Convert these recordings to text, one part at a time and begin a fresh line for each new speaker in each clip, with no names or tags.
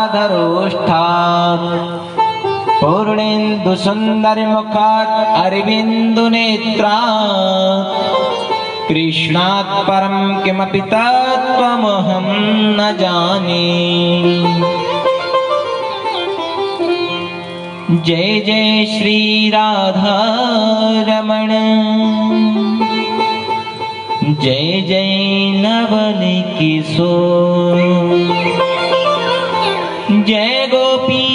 धरोष्ठात् पूर्णेन्दु सुन्दरमुखात् अरविन्दु नेत्रात् कृष्णात् परं किमपि तत्त्वमहं न जाने। जय जय श्री राधा रमण, जय जय नवल किशोर, जय गोपी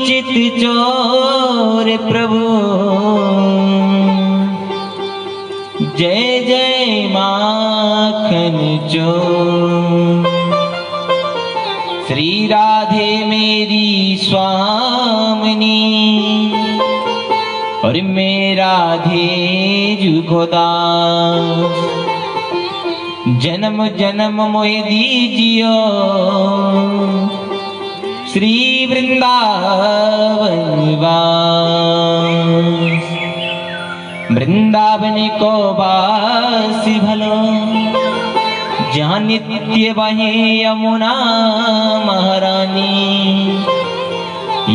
चित चोर प्रभु, जय जय माखन चोर। श्री राधे मेरी स्वामिनी और मैं राधे जुगोदास, जन्म जन्म मोहि दीजियो श्री वृंदावन वास। वृंदावन को वासी भलो, जहाँ नित्य बहे यमुना महारानी।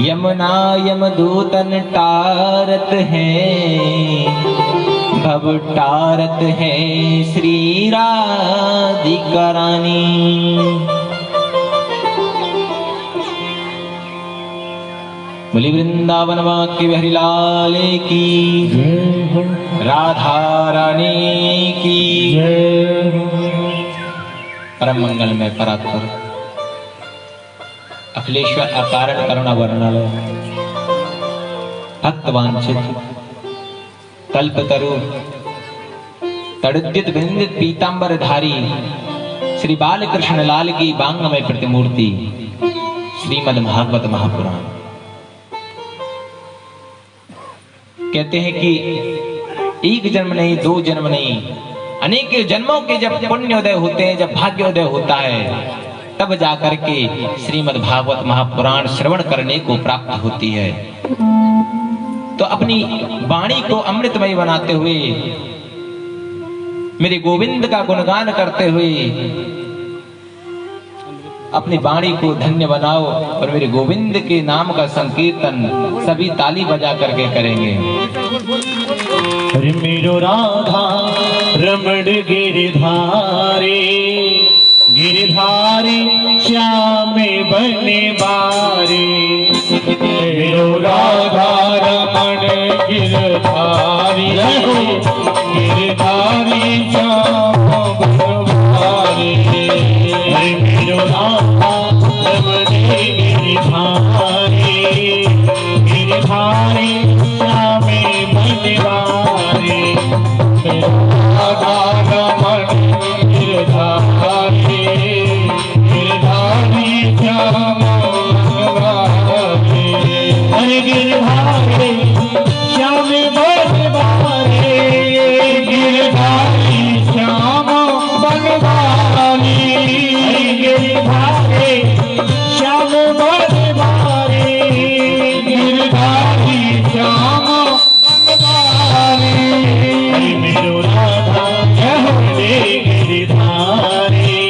यमुना यमदूतन टारत है, भव टारत है श्री राधिका रानी। बोली वृंदावन वाक्य बिहारी लाल की जय, राधा रानी की जय। परम मंगल में परात्पर अखिलेश्वर अकारण करुणा वर्णालय भक्त वांछित कल्पतरु तड़ुद्युत बिंदित पीतांबर धारी श्री बालकृष्ण लाल की बांगमय प्रतिमूर्ति श्रीमद् भागवत महापुराण। कहते हैं कि एक जन्म नहीं, दो जन्म नहीं, अनेक जन्मों के जब पुण्योदय होते हैं, जब भाग्योदय होता है, तब जाकर के श्रीमद् भागवत महापुराण श्रवण करने को प्राप्त होती है। तो अपनी वाणी को अमृतमय बनाते हुए, मेरे गोविंद का गुणगान करते हुए अपनी वाणी को धन्य बनाओ और मेरे गोविंद के नाम का संकीर्तन सभी ताली बजा करके करेंगे।
मेरो राधा रमण गिरधारी, गिरधारी श्याम बने बारी। मेरो राधा रमण गिरधारी, गिरधारी श्याम बने बारी। मेरो राधा रमण गिरधारी, गिरधारी श्याम बने बारी। मेरो राधा रमण गिरधारी, गिरधारी श्याम बने बारी। हरे गिरधारी श्याम बने बारी, गिरधारी श्याम बने बारी। गिरधारी श्याम बने बारी, गिरधारी श्याम बने बारी। मेरो राधा जय गिरधारी,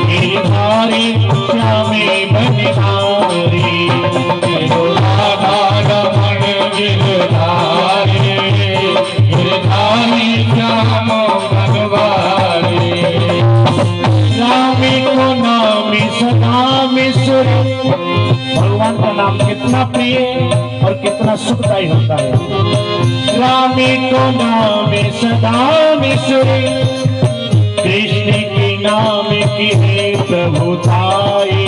गिरधारी श्याम बने बारी। मेरो राधा रमण गिरधारी, गिरधारी श्याम बने बारी। भगवान का नाम कितना प्रिय और कितना सुखदायी होता है। रामी को नाम सदा मिश्री, कृष्ण की नाम की है प्रभुताई,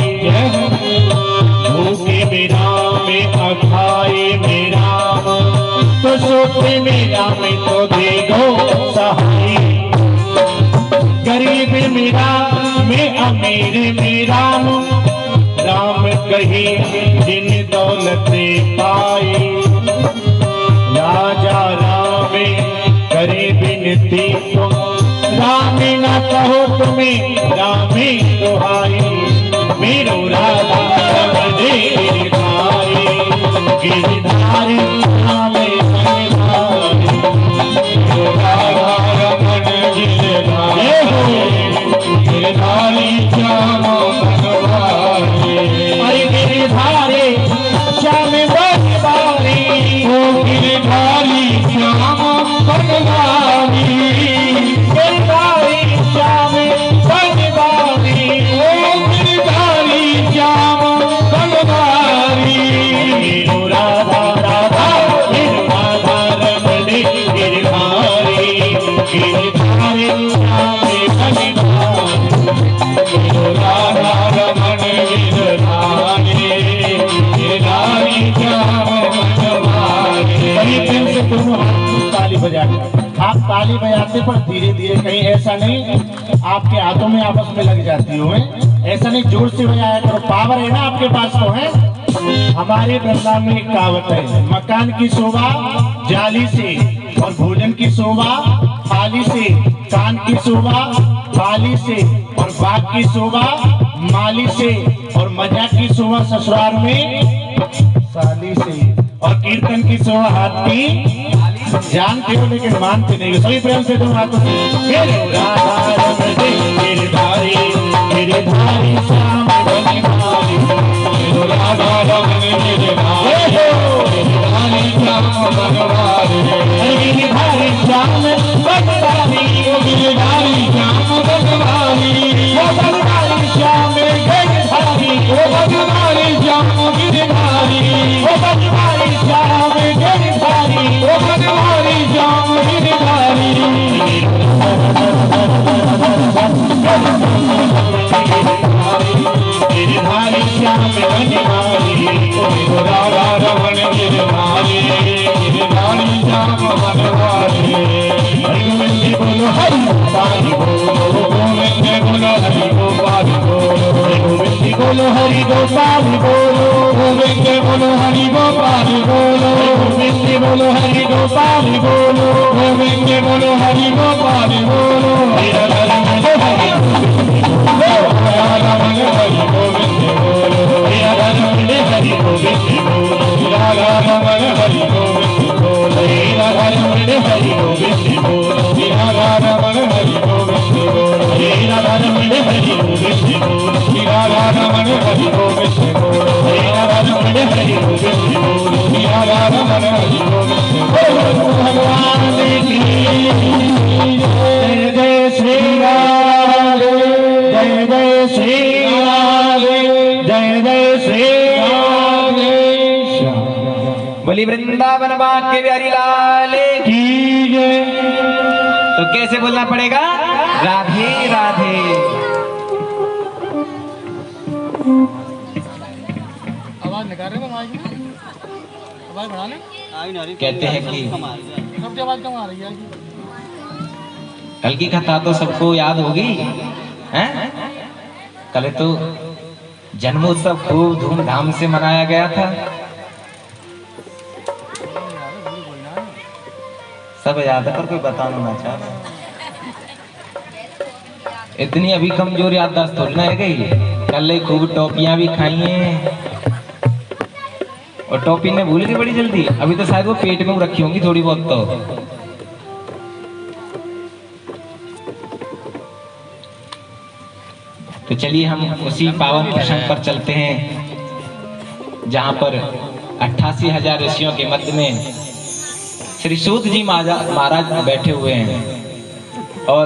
भूखे मेरा में अखाए मेरा, तो सोते मेरा में तो दे दो सहाय। गरीब मेरा में अमीर मेरा, राम कही जिन दौलते पाए। राजा राम करे बिनती तुम, राम न कहो तुम्हें रामे दुहाई। मेरो राधा रमणे गिरधारी, गिरधारी रामे गिरधारी, मेरो राधा रमण गिरधारी, गिरधारी श्याम भगवारी। अरे गिरधारी श्याम भगवारी, ओ गिरधारी श्याम भगवारी, गिरधारी श्याम भगवारी, ओ गिरधारी श्याम भगवारी। मेरो राधा राधा मेरो राधा रमणे गिरधारी, गिरधारी श्याम भगवारी, मेरो राधा रमण गिरधारी, गिरधारी श्याम भगवारी। बड़ी प्रेम से दोनों हाथ ताली बजा के, आप ताली बजाते पर धीरे धीरे, कहीं ऐसा नहीं आपके हाथों में आपस में लग जाती हो, ऐसा नहीं, जोर से बजाया करो। पावर है ना आपके पास तो है। हमारे वृंदावन में एक कहावत है, मकान की शोभा जाली से, और भोजन की शोभा थाली से, कान की शोभा बाली से, और बाग की शोभा माली से, और मजा की शोभा ससुराल में साली से, और कीर्तन की शोभा हाथी। जानते हो लेकिन मानते नहीं हो। सभी प्रेम से तुम हाथों से मेरो राधा रमणे गिरधारी, गिरधारी श्याम भगवारी, मेरो राधा रमणे गिरधारी, गिरधारी श्याम भगवारी, गिरधारी श्याम भगवारी, गिरधारी श्याम भगवारी, भगवारी श्याम गिरधारी, भगवारी श्याम गिरधारी, भगवारी श्याम गिरधारी, भगवारी श्याम गिरधारी। गिरधारी श्याम भगवारी, राधा रमण गिरधारी, गिरधारी श्याम भगवारी। हरि गोविंद बोलो हरि गोपाल बोलो, गोविंद बोलो हरि गोपाल बोलो, गोविंद बोलो हरि गोपाल बोलो, गोविंद बोलो हरि गोपाल बोलो, गोविंद बोलो हरि गोपाल बोलो, गोविंद बोलो हरि गोपाल बोलो। राधा रमण हरि गोविंद बोलो, राधा रमण हरि गोविंद बोलो, राधा रमण हरि गोविंद बोलो, राधा रमण हरि गोविंद बोलो, राधा रमण हरि गोविंद बोलो, राधा रमण हरि गोविंद बोलो, राधा रमण हरि गोविंद बोलो, राधा रमण हरि गोविंद बोलो, राधा रमण हरि गोविंद बोलो। भगवान की जय जय श्री राधे, जय जय श्री राधे, जय जय श्री राधे।
बोली वृंदावन के बिहारी लाल
की जय।
तो कैसे बोलना पड़ेगा? राधे राधे।
आवाज निकाल रहे हो माइक में, आवाज बढ़ा लें।
कहते हैं कि
सबकी आवाज कम आ रही है।
कल की कथा तो सबको याद होगी, हैं? कल तो जन्मोत्सव खूब धूमधाम से मनाया गया था। सब याद है पर कोई बताना ना चाहता। इतनी अभी कमजोर याददाश्त थोड़ी ना है गई। कल खूब टॉपियां भी खाई हैं, और टॉपी ने भूल गई बड़ी जल्दी। अभी तो शायद वो पेट में रखी होंगी थोड़ी बहुत। तो चलिए हम उसी पावन प्रसंग पर चलते हैं जहां पर 88,000 ऋषियों के मध्य में श्री सूत जी महाराज बैठे हुए हैं, और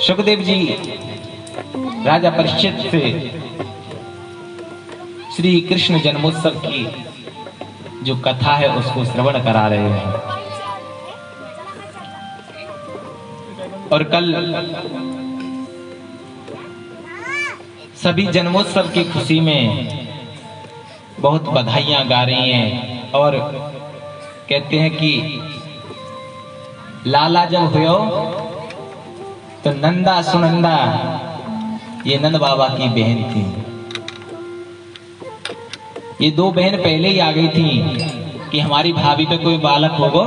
सुखदेव जी राजा परीक्षित से श्री कृष्ण जन्मोत्सव की जो कथा है उसको श्रवण करा रहे हैं। और कल सभी जन्मोत्सव की खुशी में बहुत बधाइयां गा रही हैं और कहते हैं कि लाला जब हुयो तो नंदा सुनंदा ये नंद बाबा की बहन थी। ये दो बहन पहले ही आ गई थी कि हमारी भाभी पे कोई बालक होगा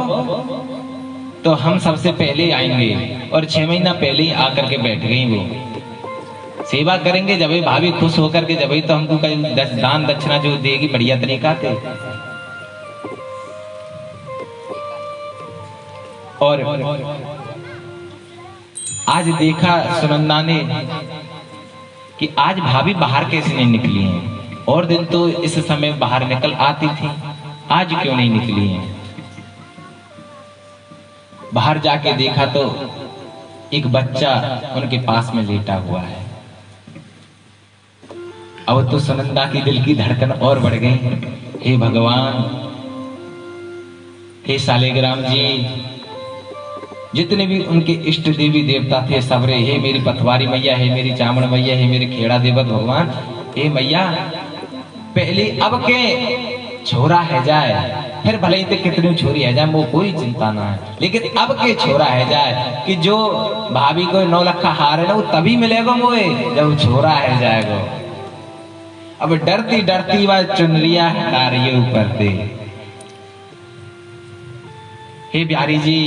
तो हम सबसे पहले आएंगे, और 6 महीना पहले ही आकर के बैठ गई। वो सेवा करेंगे जब भाभी खुश होकर के, जब तो हमको कहीं दान दक्षिणा जो देगी बढ़िया तरीका से। और आज देखा सुनंदा ने कि आज भाभी बाहर कैसे नहीं निकली हैं, और दिन तो इस समय बाहर निकल आती थी, आज क्यों नहीं निकली हैं। बाहर जाके देखा तो एक बच्चा उनके पास में लेटा हुआ है। अब तो सुनंदा की दिल की धड़कन और बढ़ गई। हे भगवान, हे शालिग्राम जी, जितने भी उनके इष्ट देवी देवता थे सबरे, हे मेरी पथवारी मैया, हे मेरी चामड़ मैया, हे मेरे खेड़ा देवत भगवान, हे मैया पहले अब के छोरा है जाए, फिर भले ही तो कितनी छोरी है जाए, वो कोई चिंता ना है, लेकिन अब के छोरा है जाए कि जो भाभी को 9 लाख का हार है ना वो तभी मिलेगा मोए जब छोरा है जाएगा। अब डरती डरती वह चुनरिया हटा रही है ऊपर से। हे बिहारी जी,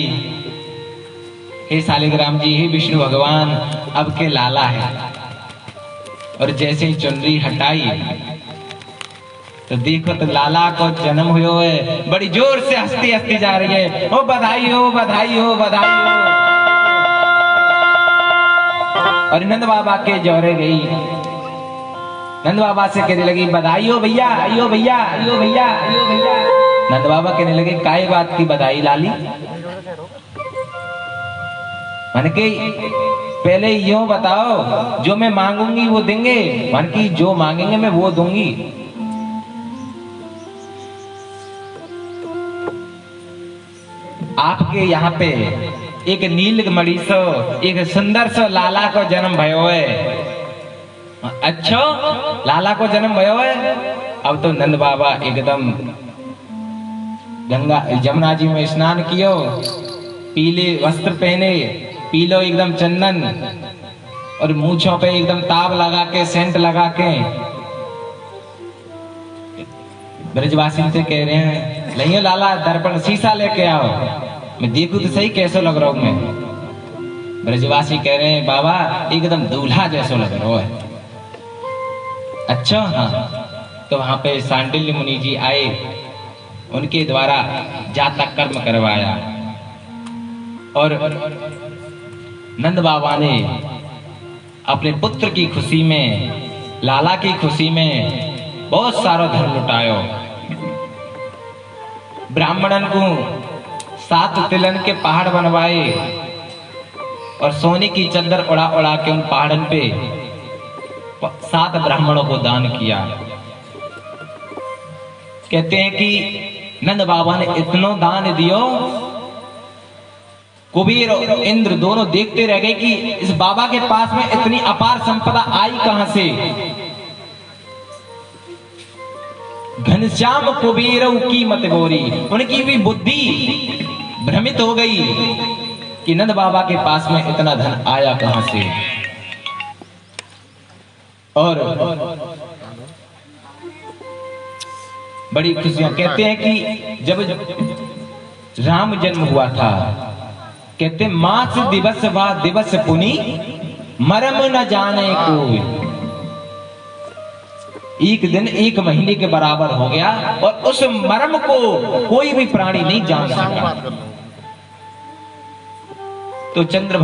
हे शालिग्राम जी, हे विष्णु भगवान, अब के लाला है। और जैसे ही चुनरी हटाई तो देखो तो लाला को जन्म हुआ है। बड़ी जोर से हंसती हंसती जा रही है, ओ बधाई हो बधाई हो बधाई हो। और नंद बाबा के जोरे गई, नंद बाबा से कहने लगी बधाई हो भैया, आइयो भैया, आइयो भैया, आइयो भैया। नंद बाबा कहने लगे काय बात की बधाई लाली। मन के पहले यूं बताओ, जो मैं मांगूंगी वो देंगे, मन की जो मांगेंगे मैं वो दूंगी। आपके यहाँ पे एक नीलमणि सो एक सुंदर सो लाला को जन्म भयो है। अच्छा, लाला को जन्म भयो है। अब तो नंद बाबा एकदम गंगा जमुना जी में स्नान कियो, पीले वस्त्र पहने, पीलो एकदम चंदन, और मूंछों पे एकदम ताव लगा के, सेंट लगा के ब्रजवासी से कह रहे हैं नहीं लाला दर्पण शीशा लेके आओ, मैं देखूं तो सही कैसे लग रहा हूं मैं। ब्रजवासी कह रहे हैं बाबा एकदम दूल्हा जैसा लग रहा है। अच्छा हाँ। तो वहां पे सांडिल्य मुनि जी आए, उनके द्वारा जातक कर्म करवाया, और नंद बाबा ने अपने पुत्र की खुशी में, लाला की खुशी में बहुत सारा धन लुटायो। ब्राह्मणन को 7 तिलन के पहाड़ बनवाए और सोने की चद्दर उड़ा उड़ा के उन पहाड़न पे 7 ब्राह्मणों को दान किया। कहते हैं कि नंद बाबा ने इतना दान दियो, कुबेर और इंद्र दोनों देखते रह गए कि इस बाबा के पास में इतनी अपार संपदा आई कहां से। घनश्याम कुबेर की मत गोरी, उनकी भी बुद्धि भ्रमित हो गई कि नंद बाबा के पास में इतना धन आया कहां से। और बड़ी खुशियां, कहते हैं कि जब राम जन्म हुआ था, कहते मास दिवस व दिवस पुनि मरम न जाने कोई। एक दिन 1 महीने के बराबर हो गया और उस मर्म को कोई भी प्राणी नहीं जान सका। तो चंद्र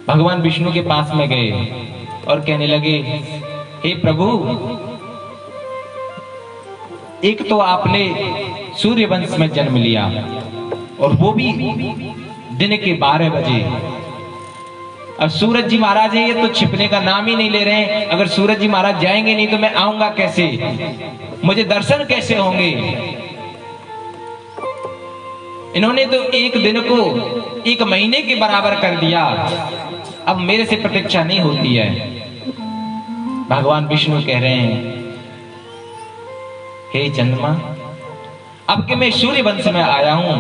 भगवान विष्णु के पास में गए और कहने लगे हे प्रभु, एक तो आपने सूर्य वंश में जन्म लिया और वो भी दिन के 12 बजे। अब सूरज जी महाराज है, ये तो छिपने का नाम ही नहीं ले रहे हैं। अगर सूरज जी महाराज जाएंगे नहीं तो मैं आऊंगा कैसे, मुझे दर्शन कैसे होंगे। इन्होंने तो एक दिन को 1 महीने के बराबर कर दिया, अब मेरे से प्रतीक्षा नहीं होती है। भगवान विष्णु कह रहे हैं, हे चंद्रमा, अब कि मैं सूर्य वंश में आया हूं,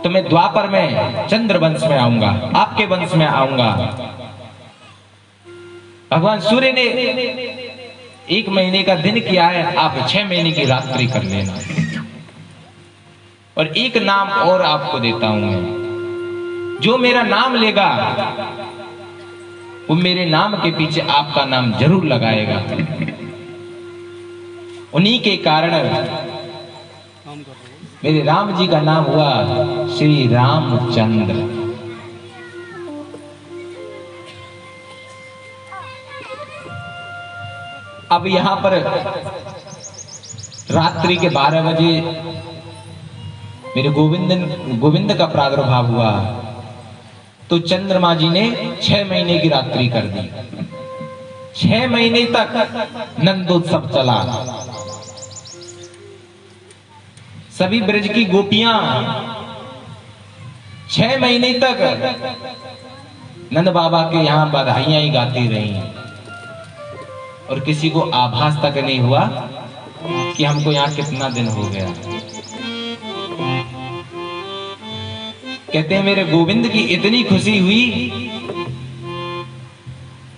तो मैं द्वापर में चंद्र वंश में आऊंगा, आपके वंश में आऊंगा। भगवान सूर्य ने 1 महीने का दिन किया है, आप 6 महीने की रात्रि कर लेना। और एक नाम और आपको देता हूं मैं, जो मेरा नाम लेगा वो मेरे नाम के पीछे आपका नाम जरूर लगाएगा। उन्हीं के कारण मेरे राम जी का नाम हुआ श्री रामचंद्र। अब यहां पर रात्रि के 12 बजे मेरे गोविंद का प्रादुर्भाव हुआ, तो चंद्रमा जी ने 6 महीने की रात्रि कर दी। 6 महीने तक नंदोत्सव चला। सभी ब्रज की गोपियां 6 महीने तक नंद बाबा के यहां बधाइयां ही गाती रही, और किसी को आभास तक नहीं हुआ कि हमको यहां कितना दिन हो गया। कहते हैं मेरे गोविंद की इतनी खुशी हुई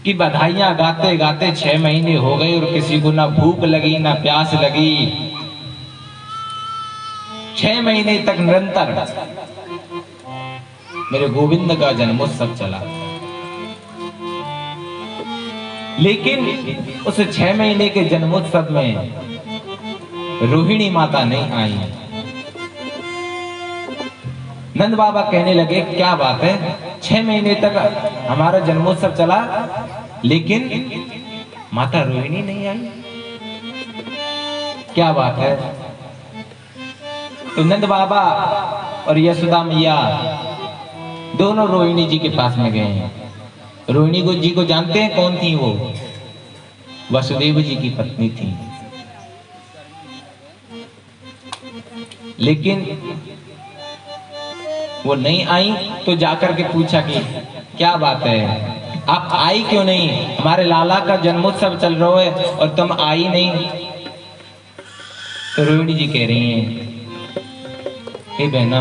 कि बधाइयां गाते गाते 6 महीने हो गए, और किसी को ना भूख लगी ना प्यास लगी। 6 महीने तक निरंतर मेरे गोविंद का जन्मोत्सव चला। लेकिन उस 6 महीने के जन्मोत्सव में रोहिणी माता नहीं आई। नंद बाबा कहने लगे, क्या बात है, 6 महीने तक हमारा जन्मोत्सव चला, लेकिन माता रोहिणी नहीं आई, क्या बात है? तो नंद बाबा और यशोदा मैया दोनों रोहिणी जी के पास में गए। रोहिणी जी को जानते हैं, कौन थी वो? वसुदेव जी की पत्नी थी। लेकिन वो नहीं आई, तो जाकर के पूछा कि क्या बात है, आप आई क्यों नहीं? हमारे लाला का जन्मोत्सव चल रहा है और तुम आई नहीं। तो रोहिणी जी कह रही हैं, हे बहना,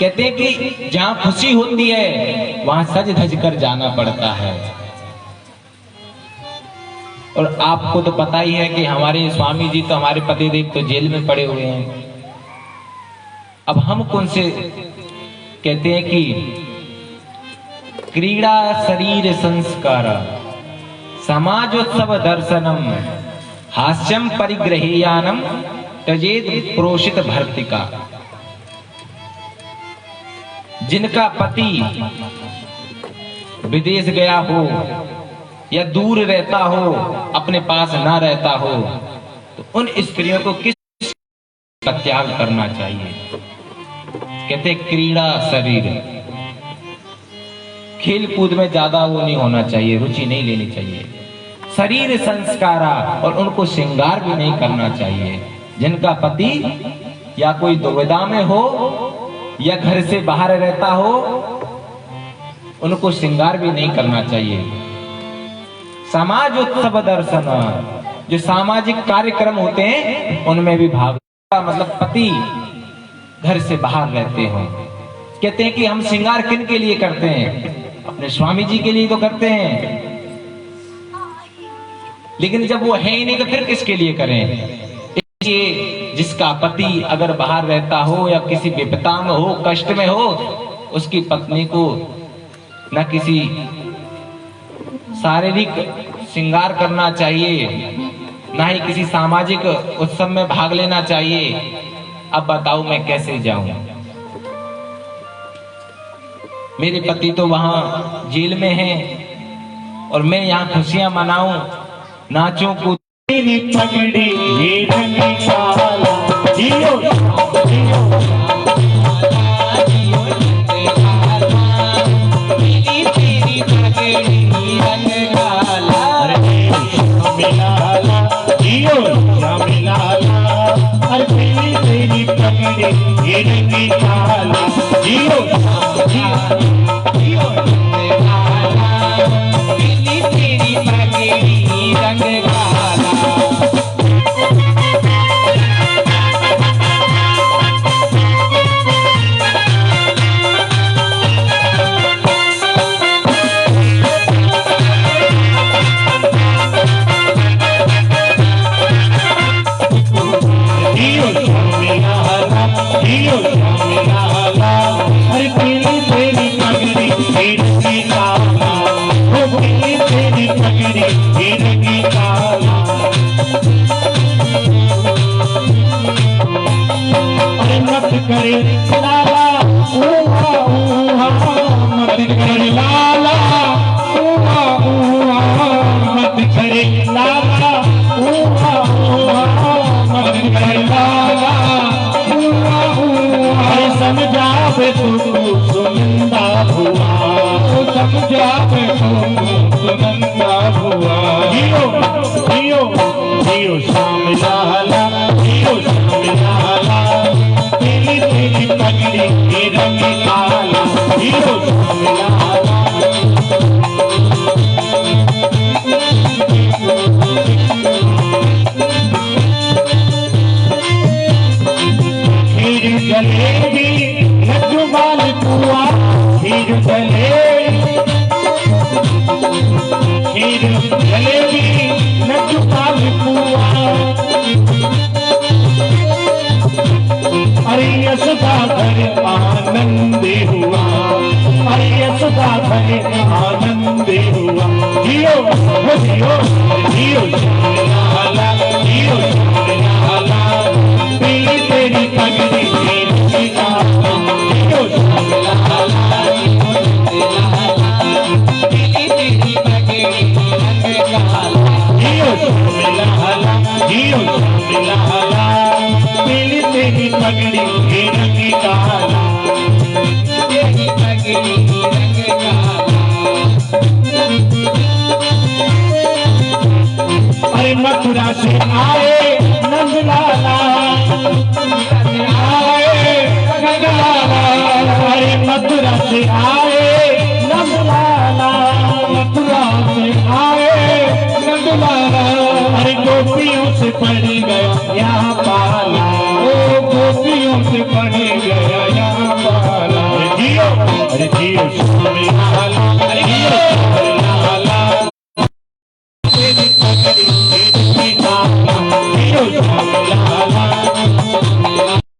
कहते हैं कि जहां खुशी होती है वहां सज धज कर जाना पड़ता है। और आपको तो पता ही है कि हमारे स्वामी जी तो, हमारे पतिदेव तो जेल में पड़े हुए हैं। अब हम कौन से, कहते हैं कि क्रीड़ा शरीर संस्कार समाजोत्सव दर्शनम हास्यम परिग्रहेयानम तजेत प्रोषित भर्तिका। जिनका पति विदेश गया हो या दूर रहता हो, अपने पास ना रहता हो, तो उन स्त्रियों को किस का त्याग करना चाहिए? कहते क्रीड़ा शरीर, खेल कूद में ज्यादा वो नहीं होना चाहिए, रुचि नहीं लेनी चाहिए। शरीर संस्कारा, और उनको श्रृंगार भी नहीं करना चाहिए। जिनका पति या कोई दुविधा में हो या घर से बाहर रहता हो, उनको श्रृंगार भी नहीं करना चाहिए। समाज उत्सव दर्शन, जो सामाजिक कार्यक्रम होते हैं उनमें भी भाग, मतलब पति घर से बाहर रहते हो। कहते हैं कि हम श्रृंगार किन के लिए करते हैं? अपने स्वामी जी के लिए तो करते हैं, लेकिन जब वो है ही नहीं तो फिर किसके लिए करें? इसलिए जिसका पति अगर बाहर रहता हो या किसी विपदा में हो, कष्ट में हो, उसकी पत्नी को न किसी शारीरिक श्रृंगार करना चाहिए, ना ही किसी सामाजिक उत्सव में भाग लेना चाहिए। अब बताओ मैं कैसे जाऊं? मेरे पति तो वहां जेल में हैं और मैं यहाँ खुशियां मनाऊं, नाचूं कूदूं।
पगड़ी ये रंगशाला, जियो जियो
मेरी तेरी पगड़ी रंगशाला,
श्यामिलाला, जियो श्यामिलाला, अरे तेरी पगड़ी ये
जियो नंदलाला पीली तेरी पगड़ी रंग काला।
जियो शर्मिला जियो शर्मिला अरे पीली तेरी पगड़ी रंगी काला ओ पीली तेरी पगड़ी रंगी काला। अरे मत करे लाला ऊहा ऊहा मत करे लाला ऊहा ऊहा मत करे लाला ऊहा ऊहा मत करे लाला ऊहा ऊहा। अरे समझावे तू सुनंदा हुआ समझावे तू सुनंदा हुआ। जियो जियो जियो श्याम लाला जियो श्याम लाला तेरी तेरी पगड़ी रंग काला जियो श्याम लाला। खीर जलेबी लड्डू माल पुआ खीर जलेबी लड्डू माल पुआ। अरे यशोदा घर आनंद हुआ अरे यशोदा घर आनंद हुआ। जियो जियो जियो लाला जियो लाला पीली तेरी पगड़ी रंगी काला जियो लाला
पीली तेरी पगड़ी रंग काला।
जियो लाला जियो लाला पीली तेरी पगड़ी रंगी काला
तेरी पगड़ी रंग काला।
अरे मथुरा से आए नंदलाला आए नंदलाला अरे मथुरा से आए नंदलाला मथुरा से आए नंदलाला। अरे गोपियों से पड़ गया यहाँ पाला ओ गोपियों से पड़